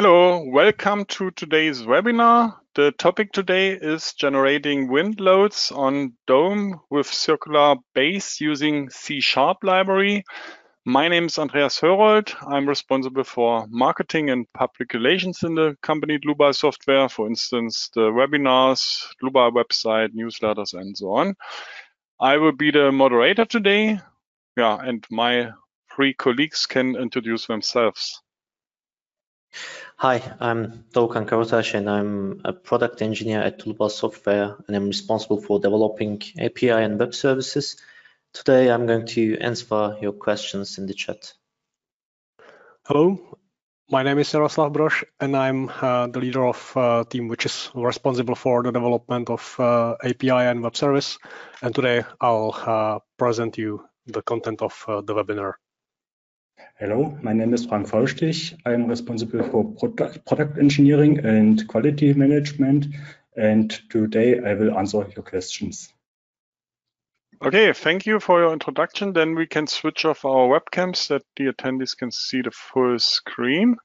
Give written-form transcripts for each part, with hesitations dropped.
Hello, welcome to today's webinar. The topic today is generating wind loads on dome with circular base using C# library. My name is Andreas Hörold. I'm responsible for marketing and public relations in the company Dlubal Software, for instance, the webinars, Dlubal website, newsletters, and so on. I will be the moderator today. And my three colleagues can introduce themselves. Hi, I'm Doğukan Karataş and I'm a product engineer at Dlubal Software and I'm responsible for developing API and web services. Today I'm going to answer your questions in the chat. Hello, my name is Jaroslav Brož and I'm the leader of a team which is responsible for the development of API and web service. And today I'll present you the content of the webinar. Hello, my name is Frank Faustich. I am responsible for product engineering and quality management, and today I will answer your questions. Okay, thank you for your introduction. Then we can switch off our webcams that the attendees can see the full screen.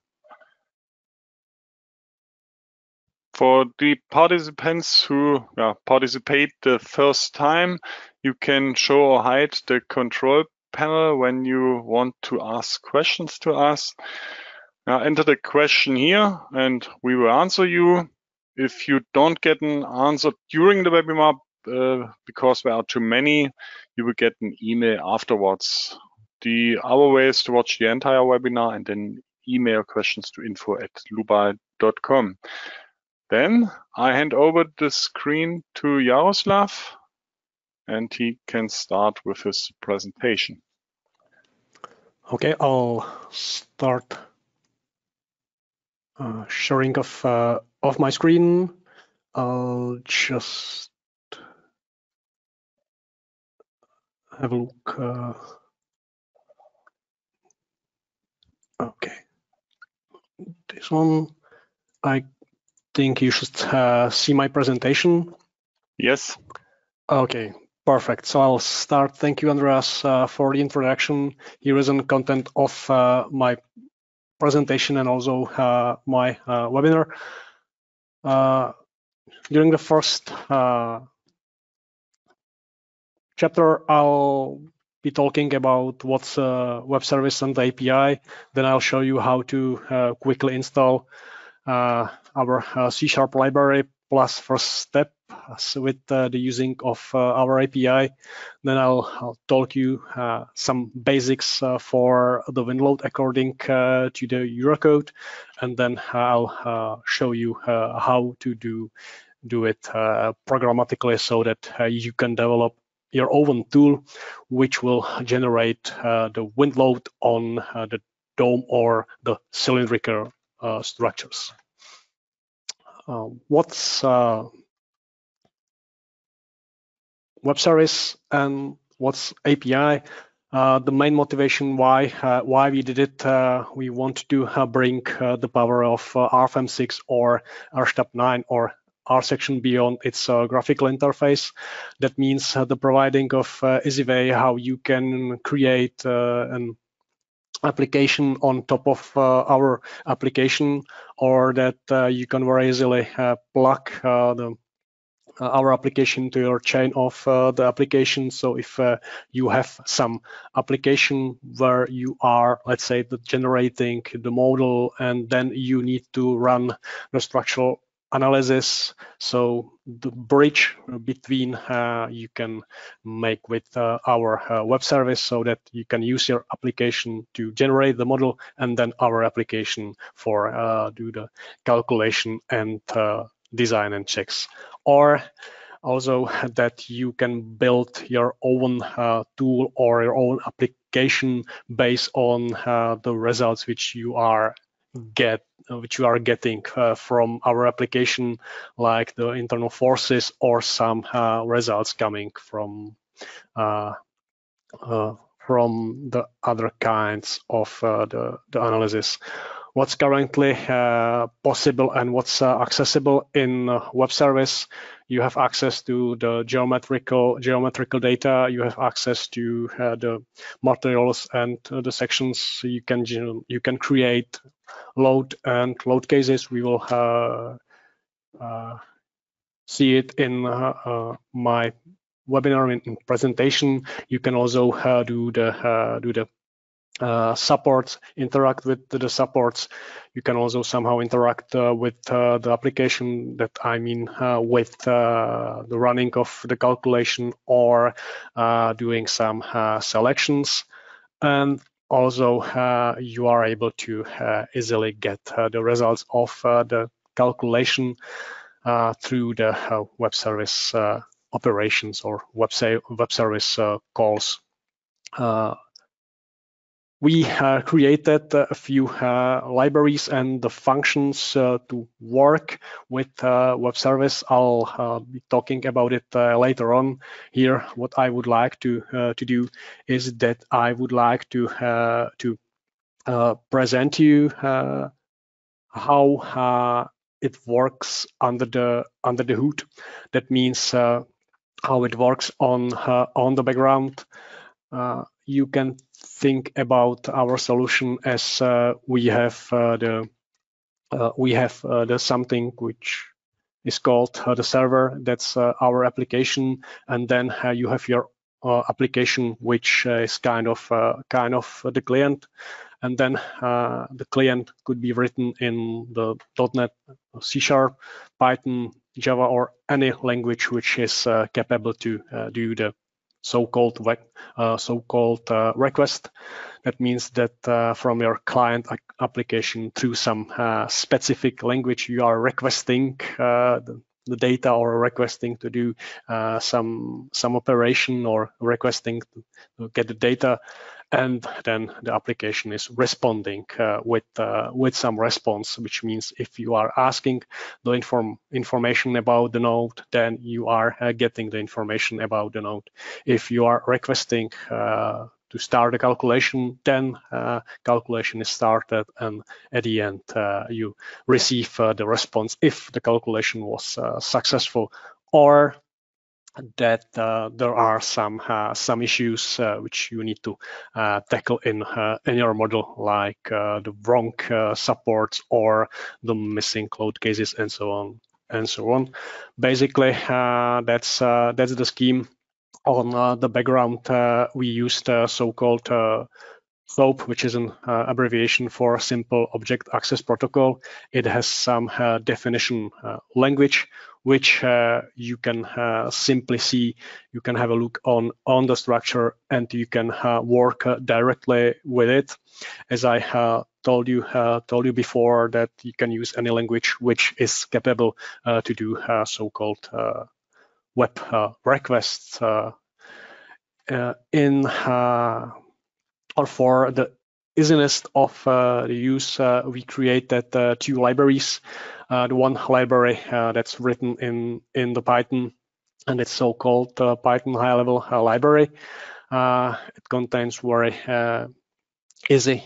For the participants who participate the first time, you can show or hide the control panel when you want to ask questions to us. Enter the question here and we will answer you. If you don't get an answer during the webinar because there are too many, you will get an email afterwards. The other way is to watch the entire webinar and then email questions to info@dlubal.com. Then I hand over the screen to Jaroslav and he can start with his presentation. Okay, I'll start sharing of my screen. I'll just have a look. Okay, this one. I think you should see my presentation. Yes. Okay. Perfect. So I'll start. Thank you, Andreas, for the introduction. Here is the content of my presentation and also my webinar. During the first chapter, I'll be talking about what's a web service and API. Then I'll show you how to quickly install our C# library plus first step with the using of our API. Then I'll talk you some basics for the wind load according to the Eurocode, and then I'll show you how to do it programmatically so that you can develop your own tool which will generate the wind load on the dome or the cylindrical structures. What's web service and what's API? The main motivation why we did it, we want to bring the power of RFM6 or RSTAP9 or R section beyond its graphical interface. That means the providing of easy way how you can create an application on top of our application, or that you can very easily plug our application to your chain of the application. So if you have some application where you are, let's say, generating the model and then you need to run the structural analysis, so the bridge between you can make with our web service so that you can use your application to generate the model and then our application for do the calculation and design and checks. Or also that you can build your own tool or your own application based on the results which you are getting from our application, like the internal forces or some results coming from the other kinds of the analysis. what's currently possible and what's accessible in web service. You have access to the geometrical data. You have access to the materials and the sections. You can create load cases. We will see it in my webinar in presentation. You can also do the supports, interact with the supports. You can also somehow interact with the application, that I mean with the running of the calculation or doing some selections. And also you are able to easily get the results of the calculation through the web service operations or web service calls. We created a few libraries and the functions to work with web service. I'll be talking about it later on. Here, what I would like to do is that I would like to present you how it works under the hood. That means how it works on the background. You can think about our solution as we have the something which is called the server. That's our application, and then you have your application, which is kind of the client, and then the client could be written in the .NET, C#, Python, Java, or any language which is capable to do the so-called request. That means that from your client application through some specific language, you are requesting the data, or requesting to do some operation, or requesting to get the data, and then the application is responding with some response, which means if you are asking the information about the node, then you are getting the information about the node. If you are requesting to start the calculation, then calculation is started, and at the end you receive the response if the calculation was successful, or that there are some issues which you need to tackle in your model, like the wrong supports or the missing code cases, and so on. Basically, that's the scheme. On the background, we used so-called SOAP, which is an abbreviation for Simple Object Access Protocol. It has some definition language, which you can simply see. You can have a look on the structure, and you can work directly with it. As I told you before, that you can use any language which is capable to do so-called web requests or for the easiness of the use, we created two libraries. The one library that's written in the Python, and it's so-called Python high-level library. It contains very easy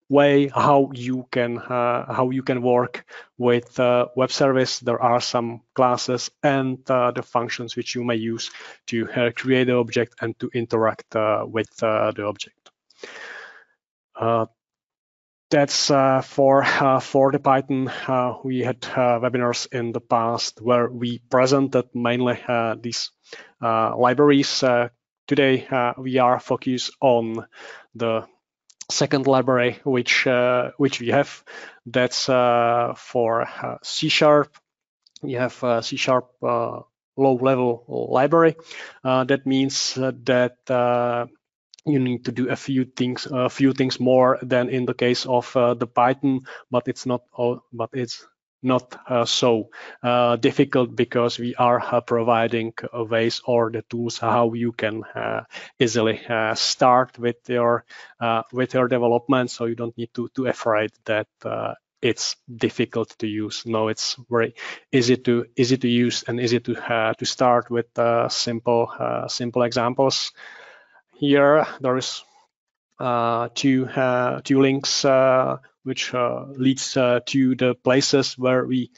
way how you can work with web service. There are some classes and the functions which you may use to create the object and to interact with the object. That's for the Python. We had webinars in the past where we presented mainly these libraries. Today we are focused on the second library which we have. That's for C#. We have C# low-level library. That means that you need to do a few things more than in the case of the Python, but it's not so difficult, because we are providing ways or the tools how you can easily start with your development, so you don't need to afraid that it's difficult to use. No, it's very easy to use and easy to start with simple examples. Here there is two links which leads to the places where we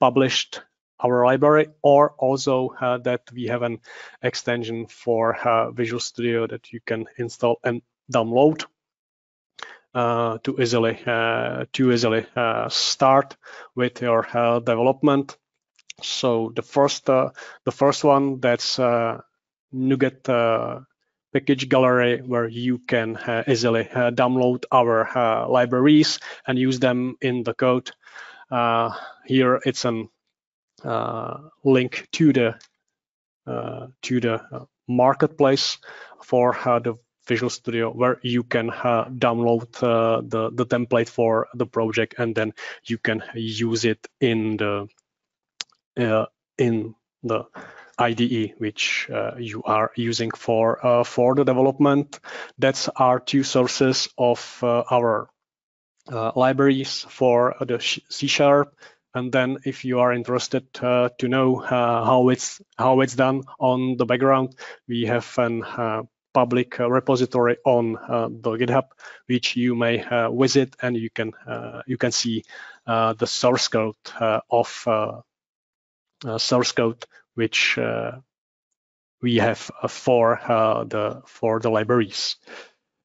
published our library, or also that we have an extension for Visual Studio that you can install and download to easily start with your development. So the first one, that's NuGet package gallery, where you can easily download our libraries and use them in the code. Here it's an link to the marketplace for the Visual Studio, where you can download the template for the project, and then you can use it in the IDE which you are using for the development. That's our two sources of our libraries for the C#. And then if you are interested to know how it's done on the background, we have an public repository on the GitHub, which you may visit, and you can see the source code which we have for the libraries.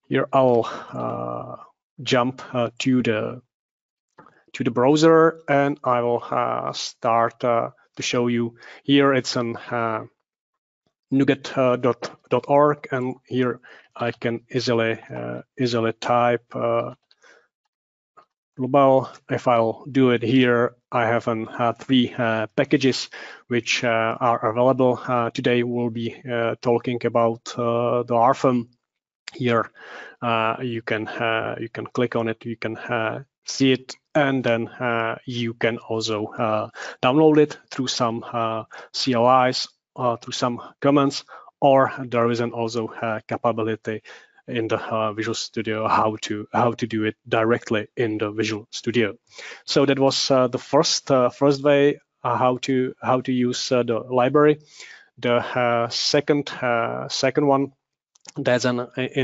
Here I'll jump to the browser, and I will start to show you. Here it's an nuget.org, and here I can easily type Dlubal. If I'll do it here, I have three packages which are available. Today we'll be talking about the RFM. Here you can click on it, you can see it, and then you can also download it through some CLIs, through some commands, or there is also capability in the Visual Studio how to do it directly in the Visual Studio. So that was the first way how to use the library. The second one, that's in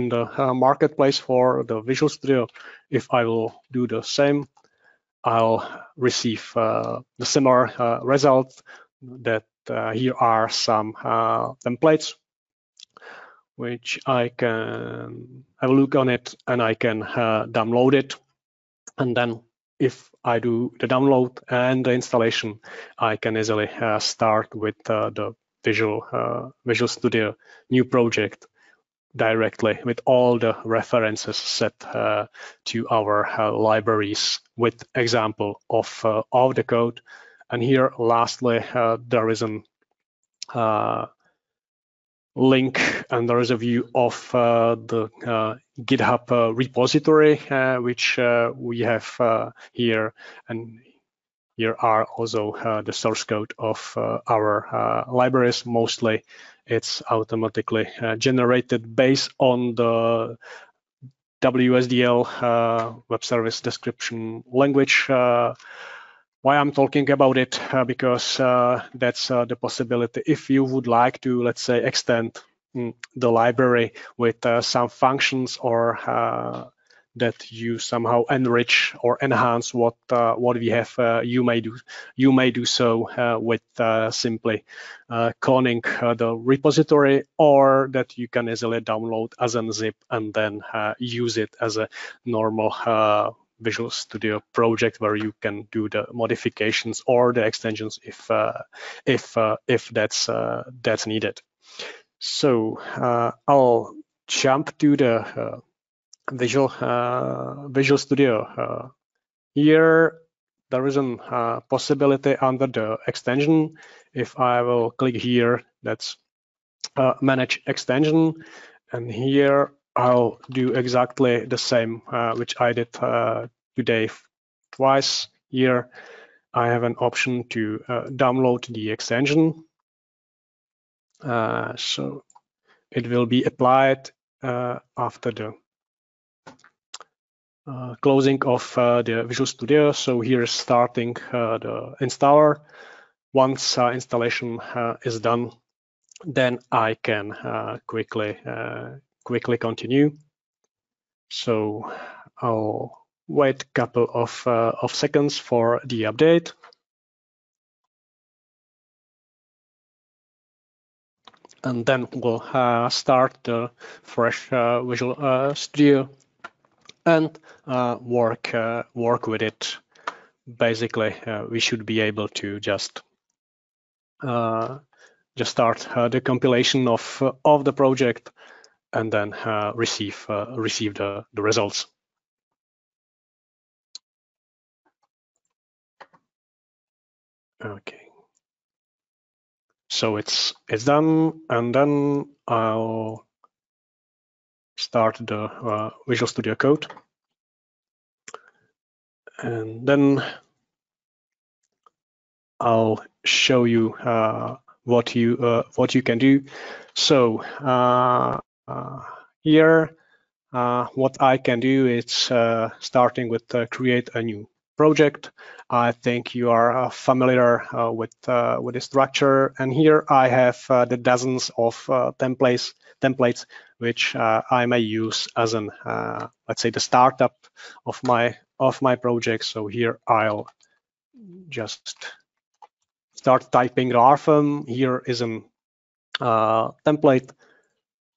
the marketplace for the Visual Studio. If I will do the same, I'll receive the similar result. That here are some templates which I can have a look on it, and I can download it. And then if I do the download and the installation, I can easily start with the Visual Studio new project directly with all the references set to our libraries with example of the code. And here lastly there is an link, and there is a view of the GitHub repository which we have here, and here are also the source code of our libraries. Mostly it's automatically generated based on the WSDL web service description language. Why I'm talking about it? Because that's the possibility. If you would like to, let's say, extend the library with some functions, or that you somehow enrich or enhance what we have, you may do so with simply cloning the repository, or that you can easily download as a zip and then use it as a normal Visual Studio project, where you can do the modifications or the extensions if that's needed. So I'll jump to the Visual Studio. Here there is a possibility under the extension. If I will click here, that's manage extension, and here I'll do exactly the same which I did today twice. Here I have an option to download the extension, so it will be applied after the closing of the Visual Studio. So here is starting the installer. Once installation is done, then I can quickly continue. So I'll wait a couple of seconds for the update. And then we'll start the fresh Visual Studio and work with it. Basically, we should be able to just start the compilation of the project and then receive the results. Okay. So it's done, and then I'll start the Visual Studio Code, and then I'll show you what you can do. So here, what I can do is starting with create a new project. I think you are familiar with the structure, and here I have the dozens of templates which I may use as an let's say the startup of my project. So here I'll just start typing the RFM. Here is an template,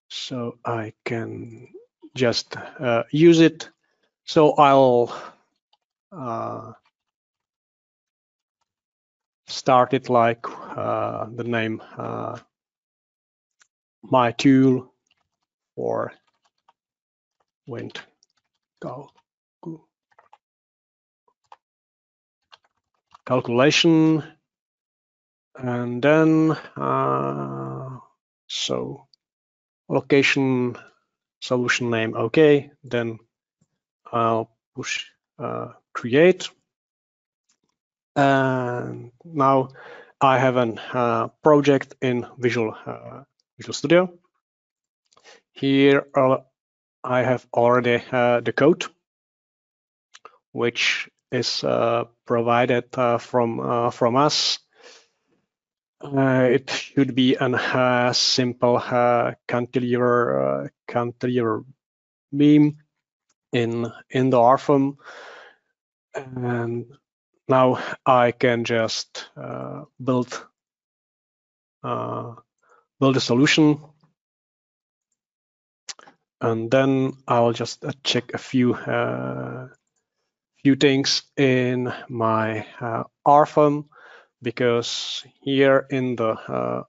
so I can just use it. So I'll start it like the name my tool for wind calculation, and then so location solution name, okay, then I'll push create, and now I have a project in Visual Studio. Here I have already the code, which is provided from us. It should be a simple cantilever beam in the RFM, and now I can just build a solution, and then I'll just check a few things in my RFM, because here in the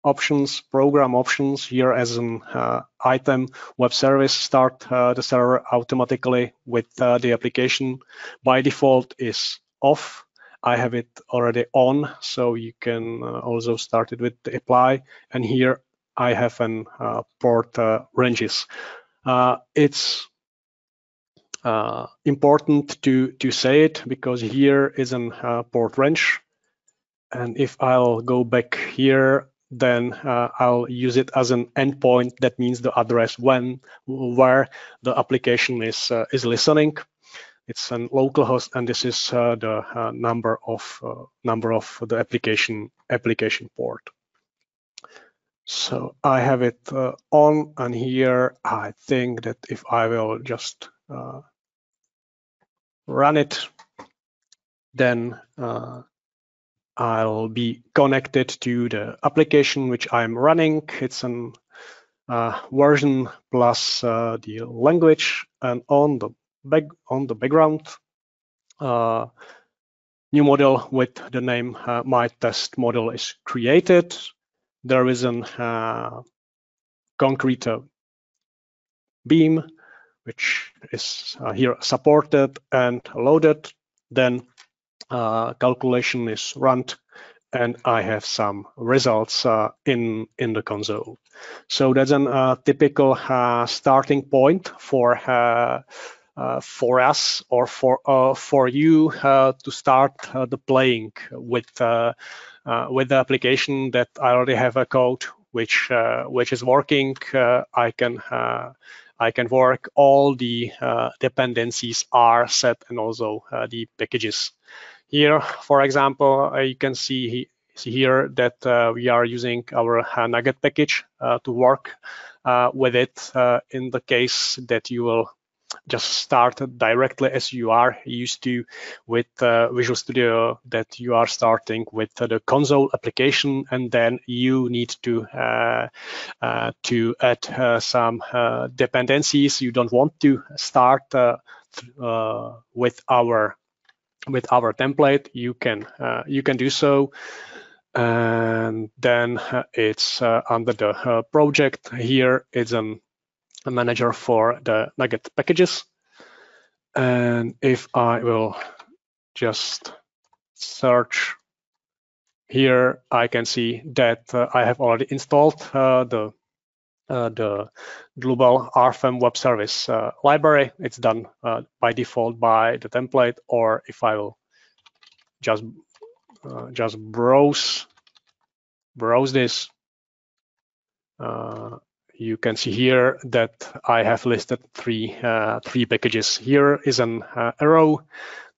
options, program options, here as an item, web service start the server automatically with the application. By default is off. I have it already on, so you can also start it with the apply. And here I have an port ranges. It's important to say it, because here is an port range, and if I'll go back here, then I'll use it as an endpoint. That means the address where the application is listening. It's an local host, and this is the number of the application port. So I have it on, and here I think that if I will just run it, then I'll be connected to the application which I'm running. It's an version plus the language, and on the background, new model with the name my test model is created. There is an concrete beam which is here supported and loaded. Then calculation is run, and I have some results in the console. So that's a typical starting point for us or for you to start the playing with the application that I already have a code which is working. I can work. All the dependencies are set, and also the packages. Here, for example, you can see here that we are using our Nugget package to work with it in the case that you will just start directly as you are used to with Visual Studio, that you are starting with the console application, and then you need to add some dependencies. You don't want to start with our template. You can do so. And then it's under the project. Here it's a manager for the Nugget packages. And if I will just search here, I can see that I have already installed the Dlubal RFM web service library. It's done by default by the template, or if I will just browse this, you can see here that I have listed three packages. Here is an arrow.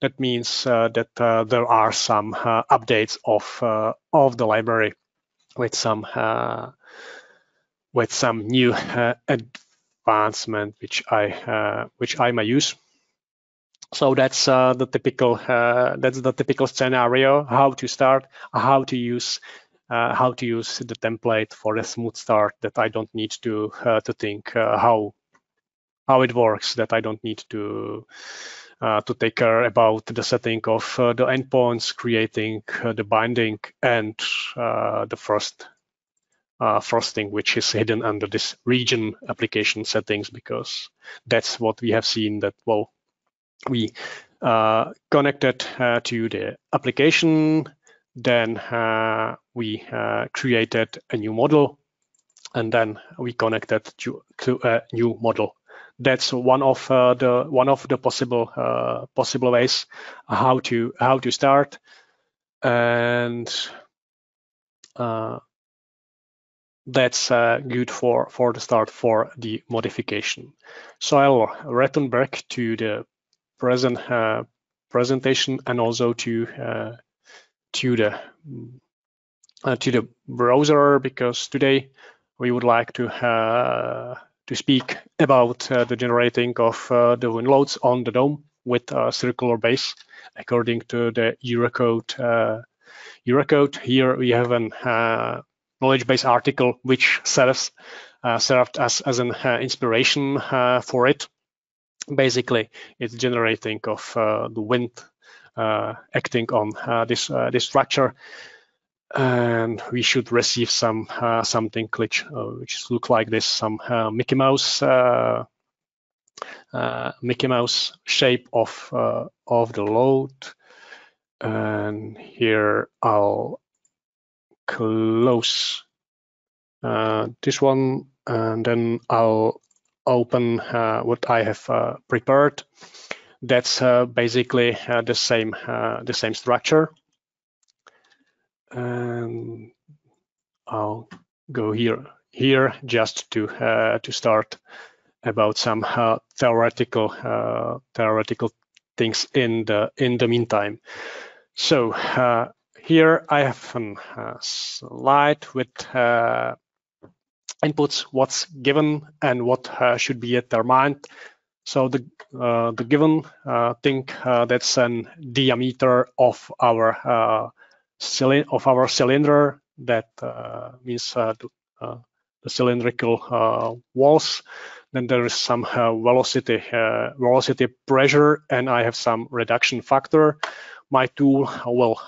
That means that there are some updates of the library with some new advancement which I may use. So that's the typical scenario: how to start, how to use the template for a smooth start. That I don't need to think how it works. That I don't need to take care about the setting of the endpoints, creating the binding, and the first thing which is hidden under this region application settings, because that's what we have seen, that, well, we connected to the application, then we created a new model, and then we connected to a new model. That's one of the possible ways how to start, and that's good for the start for the modification. So I'll return back to the presentation, and also to the browser, because today we would like to speak about the generating of the winloads on the DOM with a circular base according to the Eurocode. Here we have an knowledge base article which served us as an inspiration for it. Basically, it's generating of the wind acting on this structure, and we should receive something which look like this, some Mickey Mouse shape of the load. And here I'll close this one, and then I'll open what I have prepared. That's basically the same structure, and I'll go here just to start about some theoretical things in the meantime. So here I have a slide with inputs, what's given and what should be determined. So the given thing, that's an diameter of our cylinder. That means the cylindrical walls. Then there is some velocity pressure, and I have some reduction factor. My tool will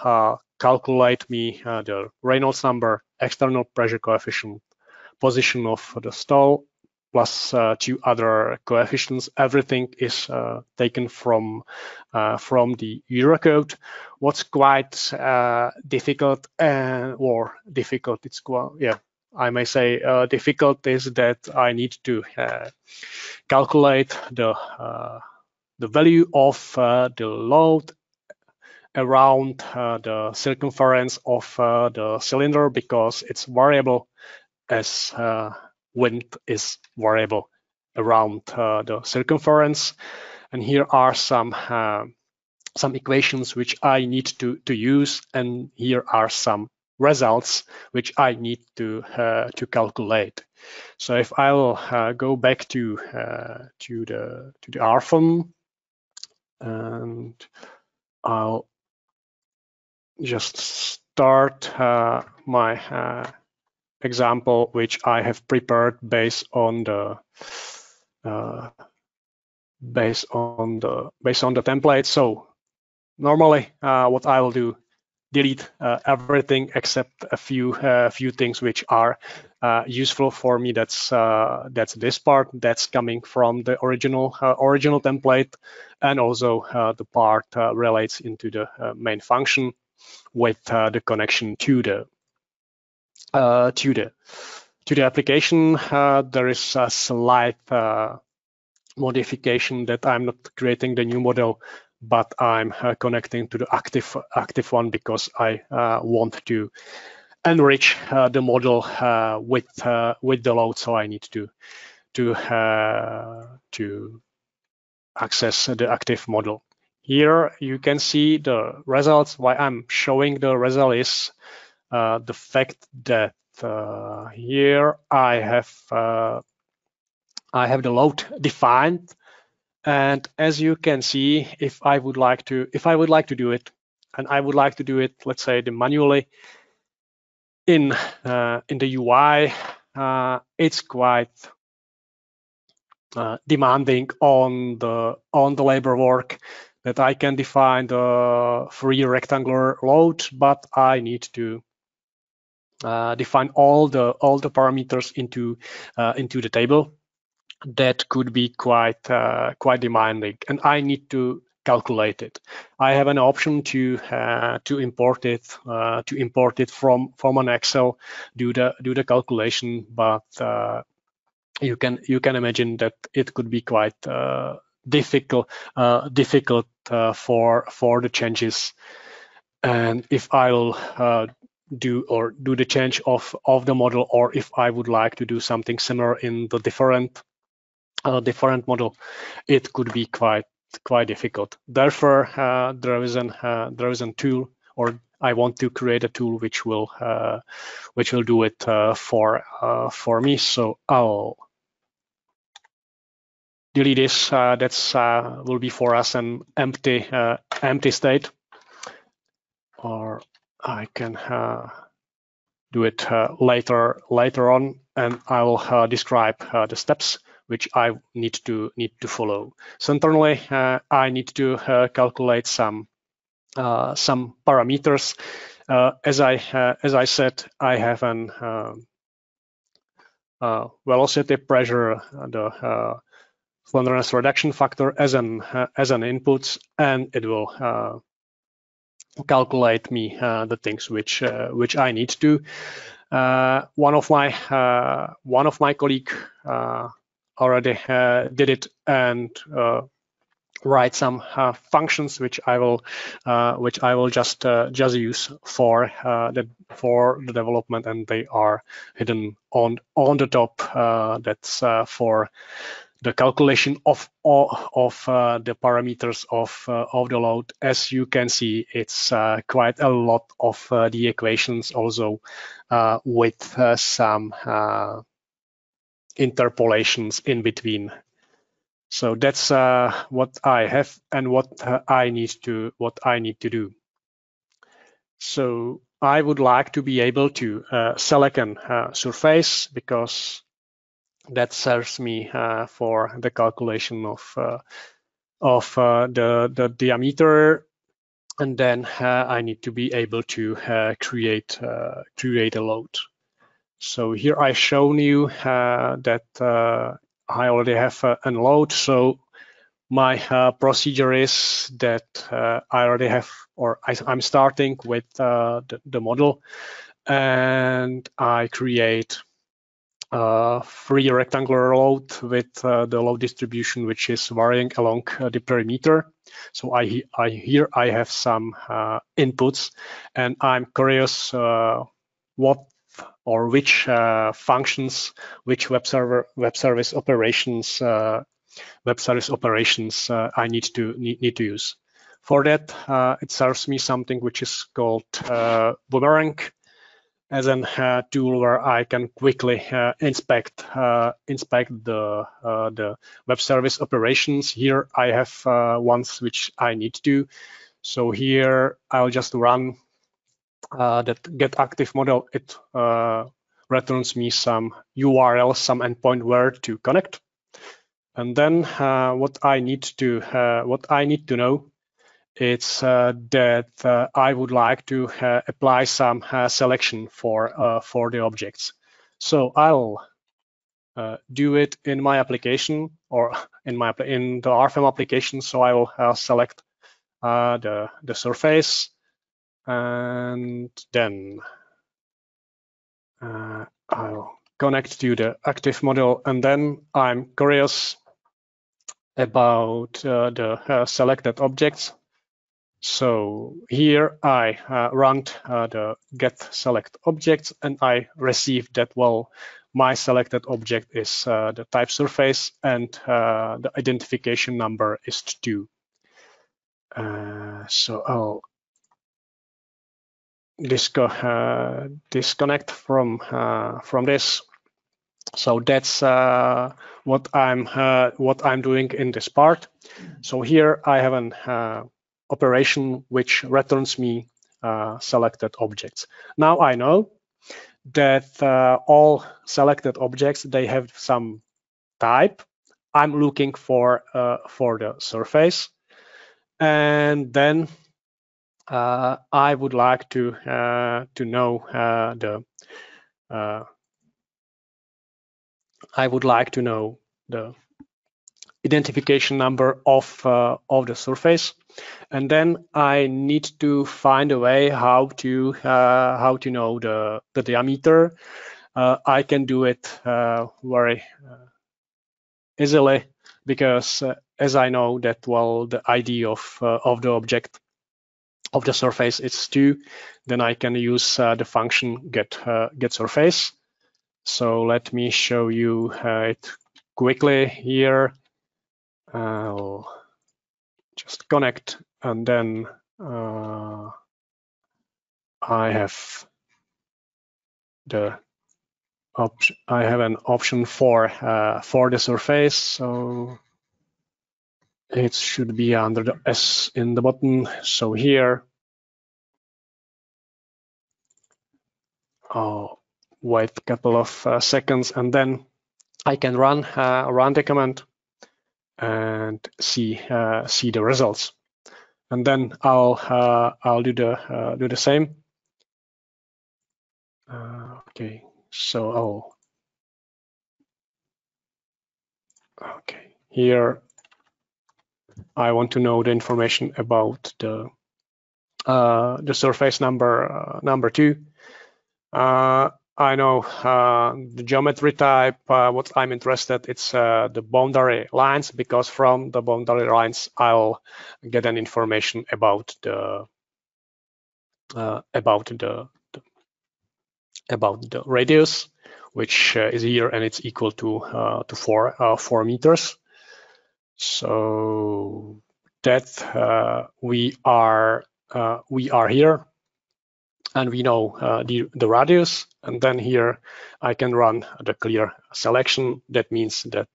calculate me the Reynolds number, external pressure coefficient, position of the stall, plus two other coefficients. Everything is taken from the Eurocode. What's quite difficult, it's quite, yeah, I may say difficult, is that I need to calculate the value of the load around the circumference of the cylinder, because it's variable as wind is variable around the circumference. And here are some equations which I need to use, and here are some results which I need to calculate. So if I will go back to the RFM, and I'll just start my example, which I have prepared based on the template. So normally, what I will do, delete everything except a few things which are useful for me. That's this part that's coming from the original template, and also the part relates into the main function with the connection to the application. There is a slight modification that I'm not creating the new model, but I'm connecting to the active one because I want to enrich the model with the load. So I need to access the active model. Here you can see the results. Why I'm showing the result is the fact that here I have the load defined, and as you can see, if I would like to do it, and I would like to do it, let's say, manually in the UI, it's quite demanding on the labor work that I can define the free rectangular load, but I need to define all the parameters into the table. That could be quite demanding, and I need to calculate it. I have an option to import it from an Excel, do the calculation, but you can imagine that it could be quite difficult for the changes. And if I'll do the change of the model, or if I would like to do something similar in the different model, it could be quite difficult. Therefore, there is a tool, or I want to create a tool which will do it for me. So I'll delete this. That's will be for us an empty state, or I can do it later on, and I will describe the steps which I need to follow. Centrally, I need to calculate some parameters. As I said, I have an velocity, pressure, the slenderness reduction factor as an input, and it will calculate me the things which I need to. One of my colleague already did it, and write some functions which I will just use for the development, and they are hidden on the top. That's for the calculation of the parameters of the load. As you can see, it's quite a lot of the equations, also with some interpolations in between. So that's what I have and what I need to do. So I would like to be able to select a surface, because that serves me for the calculation of the diameter, and then I need to be able to create a load. So here I've shown you that I already have a load. So my procedure is that I already have, or I'm starting with the model, and I create free rectangular load with the load distribution which is varying along the perimeter. So here I have some inputs, and I'm curious what or which functions, which web service operations I need to use. For that, it serves me something which is called boomerang. as a tool where I can quickly inspect the web service operations. Here I have ones which I need to. So here I'll just run that get active model. It returns me some URL, some endpoint where to connect, and then what I need to know. It's that I would like to apply some selection for the objects. So I'll do it in my application or in the RFM application. So I will select the surface, and then I'll connect to the active model, and then I'm curious about the selected objects. So here I run the get select objects, and I receive that, well, my selected object is the type surface, and the identification number is 2. So I'll disconnect from this. So that's what I'm doing in this part. So here I have an operation which returns me selected objects. Now I know that all selected objects, they have some type. I'm looking for the surface, and then I would like to know the identification number of the surface, and then I need to find a way how to know the diameter. I can do it very easily, because as I know that, well, the ID of the object of the surface is 2, then I can use the function get surface. So let me show you it quickly here. I'll just connect, and then I have an option for the surface. So it should be under the S in the button. So here I'll wait a couple of seconds, and then I can run the command and see the results. And then I'll do the same. Okay, so here I want to know the information about the surface number 2. I know the geometry type. What I'm interested, it's the boundary lines, because from the boundary lines I'll get an information about the radius, which is here, and it's equal to 4 meters. So that we are here, and we know the radius, and then here I can run the clear selection. That means that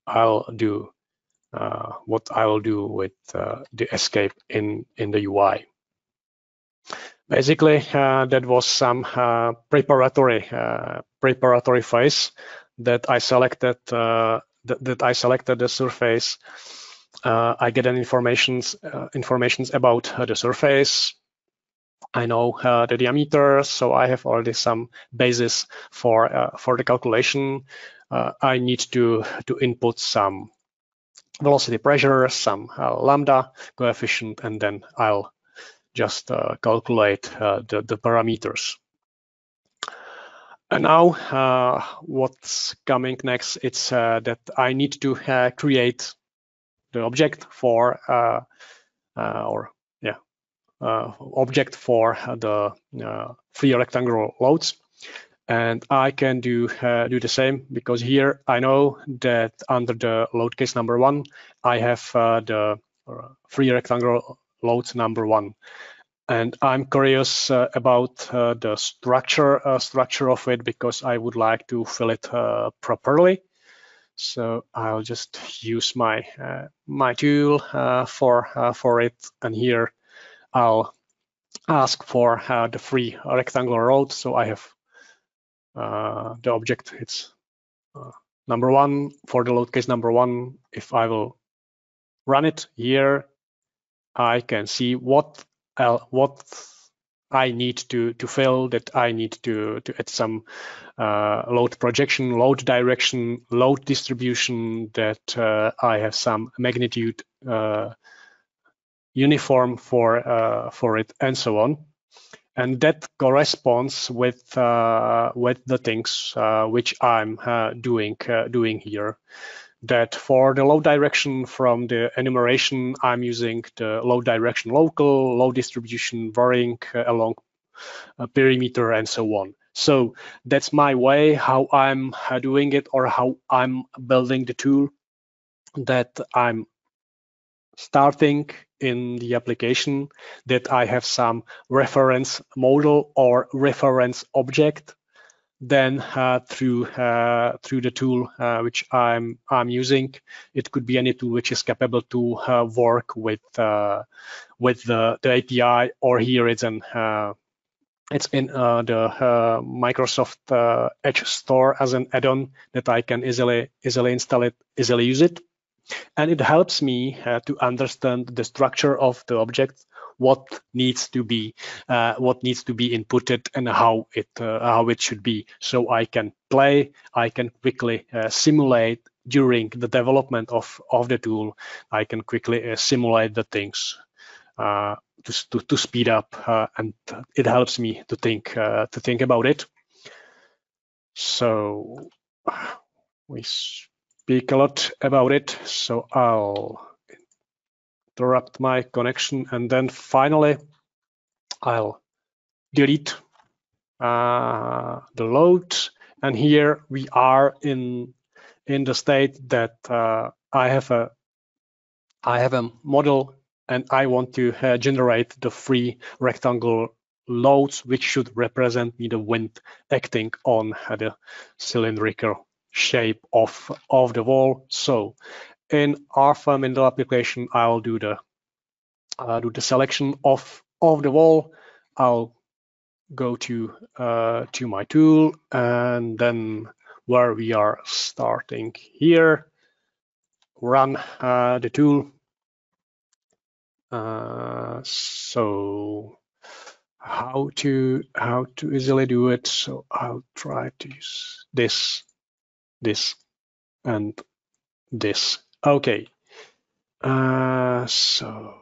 I'll do what I will do with the escape in the UI. Basically, that was some preparatory phase that I selected. That I selected the surface. I get an informations about the surface. I know the diameter, so I have already some basis for the calculation. I need to input some velocity pressure, some lambda coefficient, and then I'll just calculate the parameters. And now what's coming next? It's that I need to create the object for object for the free rectangular loads, and I can do the same, because here I know that under the load case number 1 I have the free rectangular loads number 1, and I'm curious about the structure of it, because I would like to fill it properly. So I'll just use my my tool for it, and here I'll ask for the free rectangular road. So I have the object. It's number 1 for the load case number 1. If I will run it here, I can see what I need to fill, that I need to add some load projection, load direction, load distribution, that I have some magnitude uniform for it, and so on. And that corresponds with the things which I'm doing here. That for the load direction from the enumeration, I'm using the load direction local, load distribution varying along a perimeter, and so on. So that's my way how I'm doing it, or how I'm building the tool, that I'm starting in the application, that I have some reference model or reference object. Then through the tool which I'm using, it could be any tool which is capable to work with the API, or here it's in the Microsoft Edge Store as an add-on, that I can easily install it, easily use it, and it helps me to understand the structure of the object, what needs to be inputted, and how it should be. So I can play, I can quickly simulate during the development of the tool. I can quickly simulate the things to speed up, and it helps me to think about it. So we speak a lot about it. So I'll interrupt my connection, and then finally I'll delete the load. And here we are in the state that I have a model, and I want to generate the free rectangular loads, which should represent me the wind acting on the cylindrical shape of the wall. So in RFM in the application, I'll do the selection of the wall. I'll go to my tool, and then where we are starting here, run the tool. So how to easily do it? So I'll try to use this, and this. Okay. So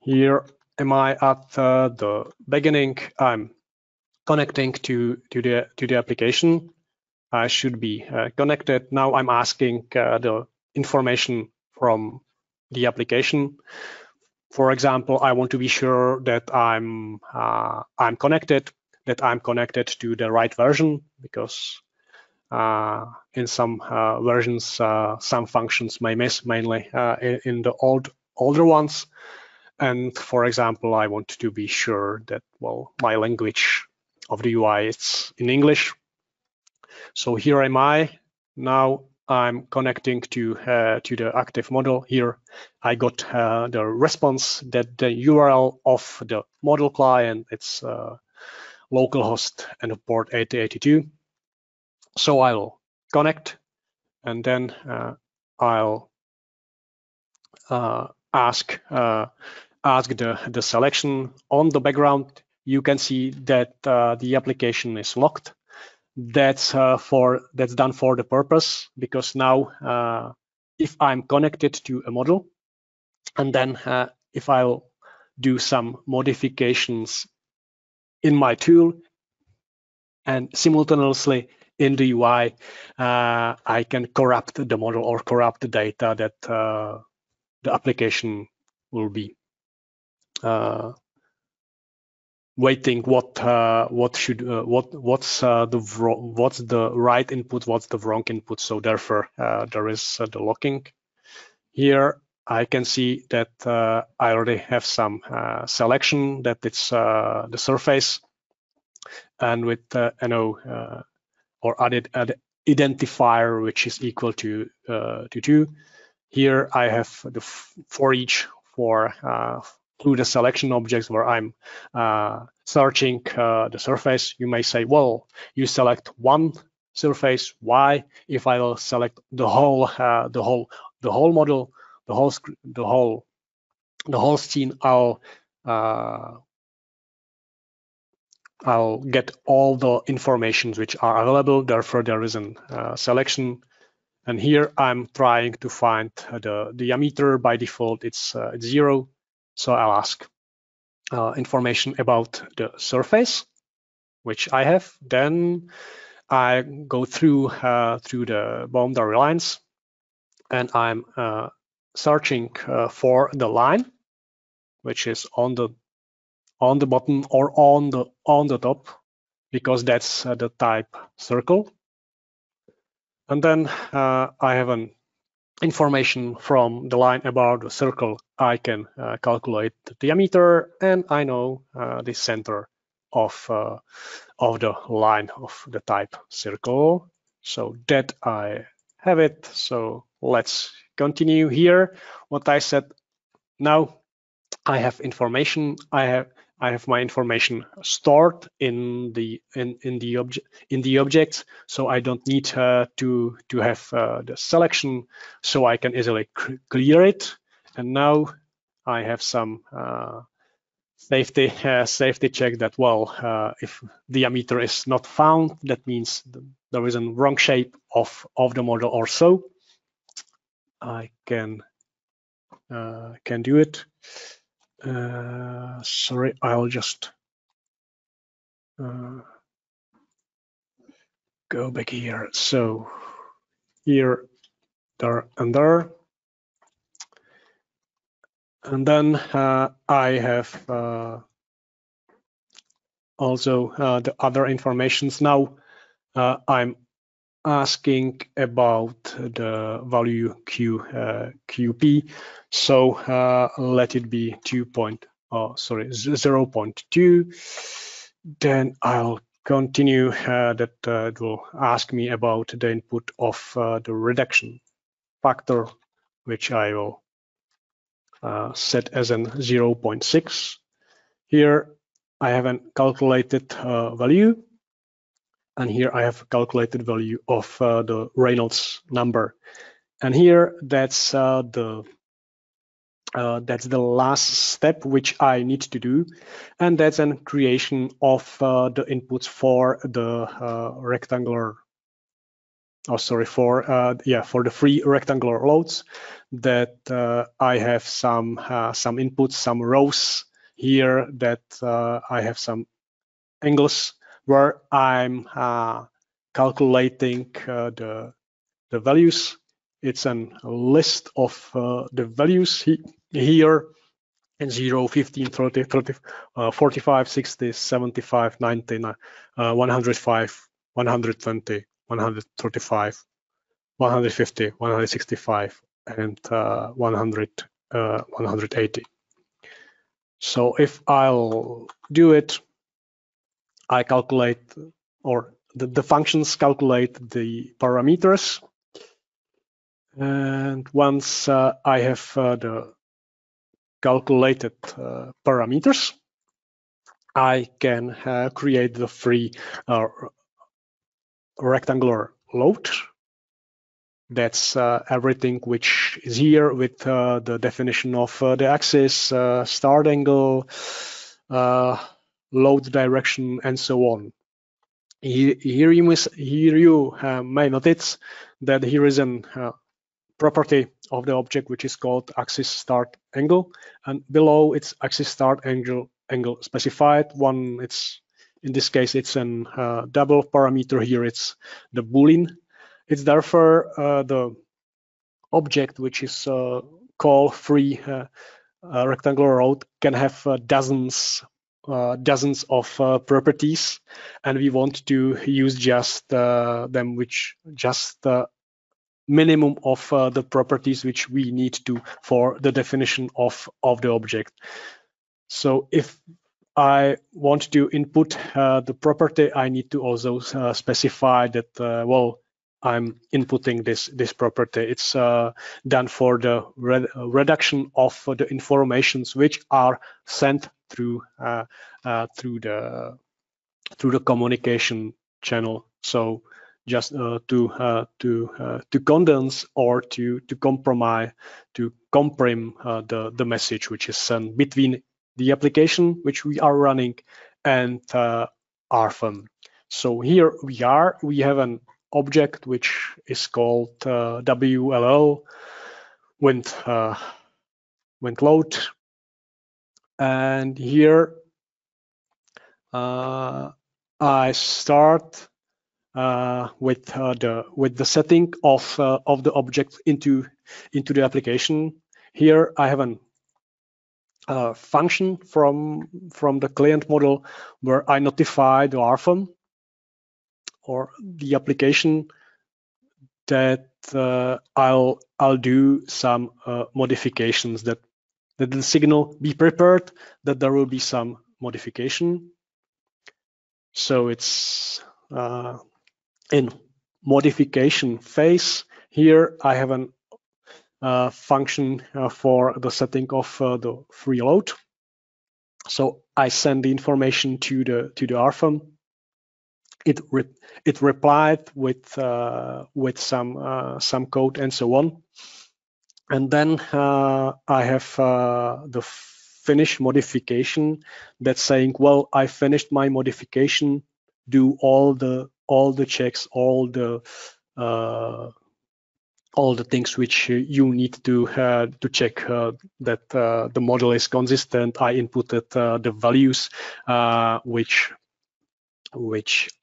here am I at the beginning. I'm connecting to the application. I should be connected. Now I'm asking the information from the application. For example, I want to be sure that I'm connected, to the right version, because in some versions some functions may miss, mainly in the older ones. And for example, I want to be sure that, well, my language of the UI is in English. So here am I. Now I'm connecting to the active model. Here I got the response that the URL of the model client, it's localhost and port 8082. So I'll connect, and then I'll ask the selection. On the background, you can see that the application is locked. That's done for the purpose, because now if I'm connected to a model, and then if I'll do some modifications in my tool, and simultaneously in the UI, I can corrupt the model or corrupt the data that the application will be waiting what's the right input, what's the wrong input. So therefore there is the locking. Here I can see that I already have some selection, that it's the surface, and with no or added identifier which is equal to 2. Here I have the for each for through the selection objects where I'm searching the surface. You may say, well, you select one surface. Why? If I will select the whole model, the whole scene, I'll get all the informations which are available. Therefore, there is a selection. And here I'm trying to find the diameter. By default, it's 0. So I'll ask information about the surface, which I have. Then I go through the boundary lines, and I'm searching for the line, which is on the bottom or on the top, because that's the type circle. And then I have an information from the line about the circle. I can calculate the diameter, and I know the center of the line of the type circle. So that I have it. So let's continue here. What I said, now I have information. I have my information stored in the objects, so I don't need to have the selection, so I can easily clear it. And now I have some safety check that, well, if diameter is not found, that means there is a wrong shape of the model or so. I can do it. Sorry, I'll just go back here. So here, there, and there. And then I have also the other informations. Now I'm asking about the value QP. So let it be 0.2. Then I'll continue. That it will ask me about the input of the reduction factor, which I will set as an 0.6. Here I have a calculated value, and here I have calculated value of the Reynolds number. And here that's the last step which I need to do, and that's a creation of the inputs for the rectangular. Oh, sorry, for the free rectangular loads. That I have some inputs, some rows here, that I have some angles where I'm calculating the values. It's a list of the values here in 0, 15, 30, 45, 60, 75, 90, 105, 120, 135, 150, 165, and 180. So if I'll do it, I calculate, or the functions calculate the parameters. And once I have the calculated parameters, I can create the free rectangular load. That's everything which is here with the definition of the axis, start angle, load direction, and so on. Here you may notice that here is a property of the object which is called axis start angle, and below it's axis start angle specified. One, it's in this case it's a double parameter. Here it's the boolean. It's therefore the object which is called free rectangular road can have dozens of properties, and we want to use just them which just minimum of the properties which we need to for the definition of the object. So if I want to input the property, I need to also specify that, well, I'm inputting this property. It's done for the reduction of the informations which are sent through the communication channel. So just to condense or to comprime the message which is sent between the application which we are running and RFM. So here we have an object which is called WLO, wind load, and here I start with the setting of the object into the application. Here I have an function from the client model where I notify the RFM or the application that I'll do some modifications, that the signal be prepared, that there will be some modification. So it's in modification phase. Here I have an function for the setting of the free load. So I send the information to the RFM. It replied with some code and so on, and then I have the finish modification that's saying, well, I finished my modification. Do all the checks, all the things which you need to check that the model is consistent. I inputted the values which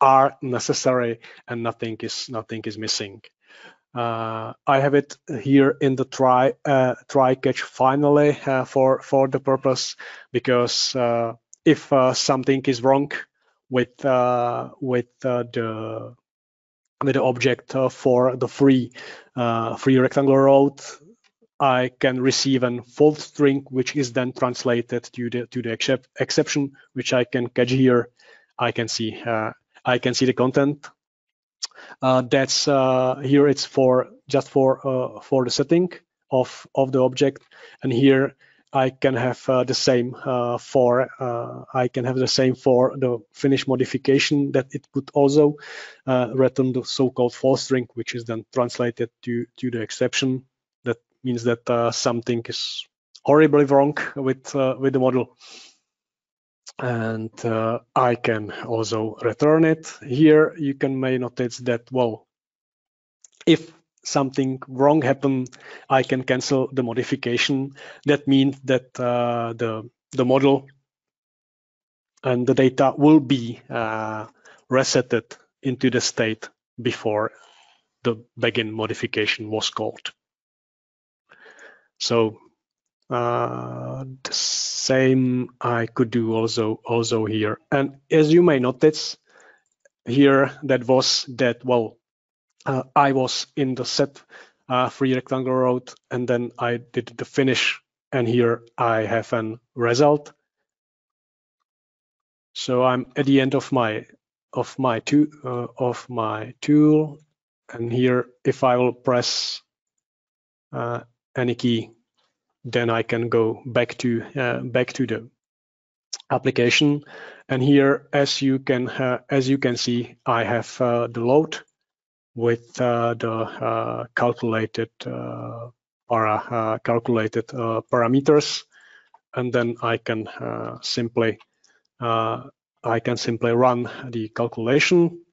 are necessary, and nothing is missing. I have it here in the try catch finally for the purpose, because if something is wrong with the object for the free rectangular road, I can receive a fault string, which is then translated to the exception, which I can catch here. I can see the content. That's here. It's just for the setting of the object, and here I can have the same for the finish modification, that it could also return the so-called false string, which is then translated to the exception. That means that something is horribly wrong with the model. And I can also return it. Here you may notice that, well, if something wrong happened, I can cancel the modification. That means that the model and the data will be resetted into the state before the begin modification was called. So the same I could do also here. And as you may notice here, I was in the set free rectangular road, and then I did the finish, and here I have an result. So I'm at the end of my tool, and here if I will press any key, then I can go back to the application. And here, as you can see, I have the load with the calculated parameters, and then I can simply run the calculation,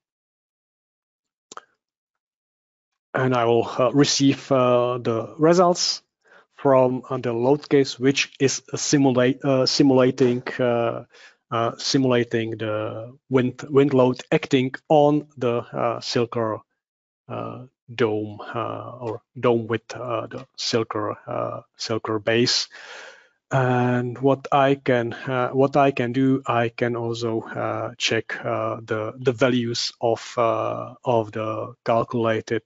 and I will receive the results from the load case, which is simulating the wind load acting on the Silker dome or dome with the Silker base. And what I can do, I can also check the values of the calculated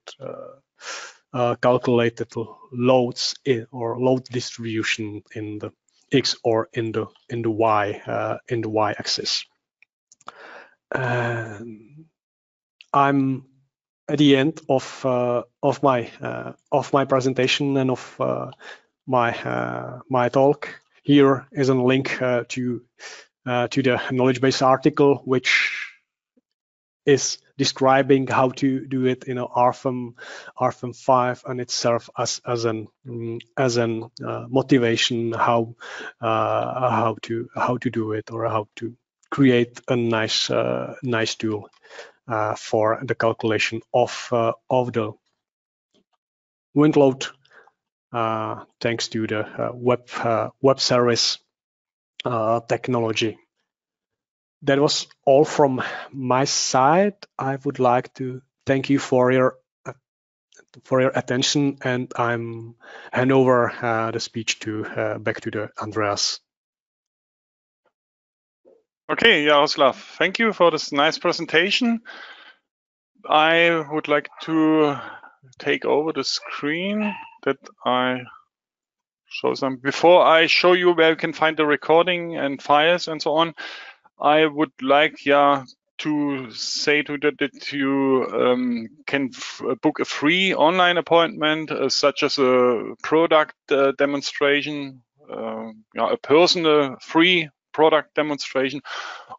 calculated loads or load distribution in the X or in the Y axis. I'm at the end of my presentation and of my talk. Here is a link to the knowledge base article, which is describing how to do it in RFM 5, and it serves as an motivation how to do it, or how to create a nice tool for the calculation of the wind load, thanks to the web service technology. That was all from my side. I would like to thank you for your attention, and I'm hand over the speech back to Andreas. Okay, Jaroslav, thank you for this nice presentation. I would like to take over the screen that I show some. Before I show you where you can find the recording and files and so on, I would like to say that you can book a free online appointment, such as a product demonstration, a personal free product demonstration,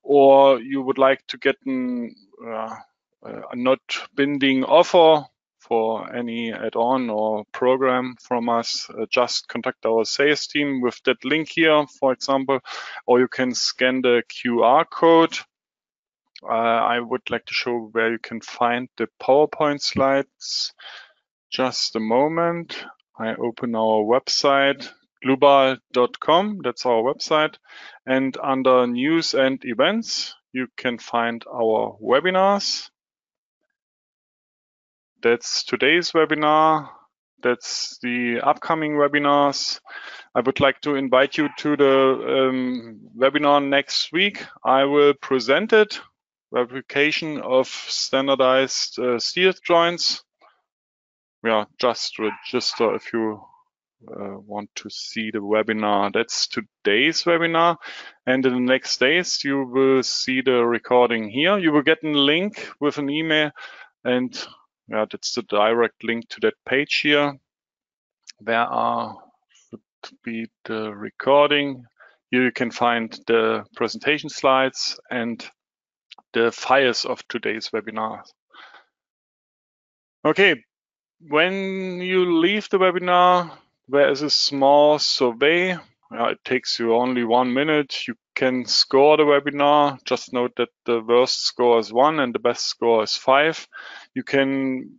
or you would like to get a not binding offer for any add-on or program from us, just contact our sales team with that link here, for example, or you can scan the QR code. I would like to show where you can find the PowerPoint slides. Just a moment. I open our website, dlubal.com, that's our website, and under news and events, you can find our webinars. That's today's webinar. That's the upcoming webinars. I would like to invite you to the webinar next week. I will present it, replication of standardized steel joints. Just register if you want to see the webinar. That's today's webinar. And in the next days, you will see the recording here. You will get a link with an email, and that's the direct link to that page here. There should be the recording. Here you can find the presentation slides and the files of today's webinar. Okay, when you leave the webinar, there is a small survey. It takes you only 1 minute. You can score the webinar. Just note that the worst score is 1 and the best score is 5. You can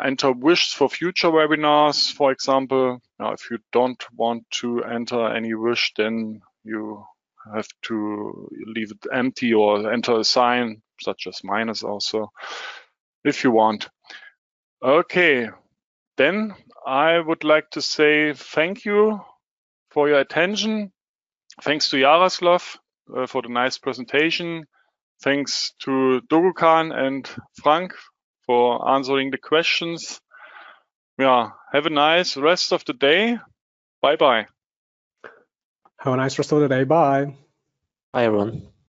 enter wishes for future webinars, for example. If you don't want to enter any wish, then you have to leave it empty or enter a sign, such as minus also, if you want. Okay, then I would like to say thank you for your attention. Thanks to Jaroslav for the nice presentation. Thanks to Dogukan and Frank for answering the questions. Have a nice rest of the day. Bye-bye. Have a nice rest of the day. Bye. Bye, everyone.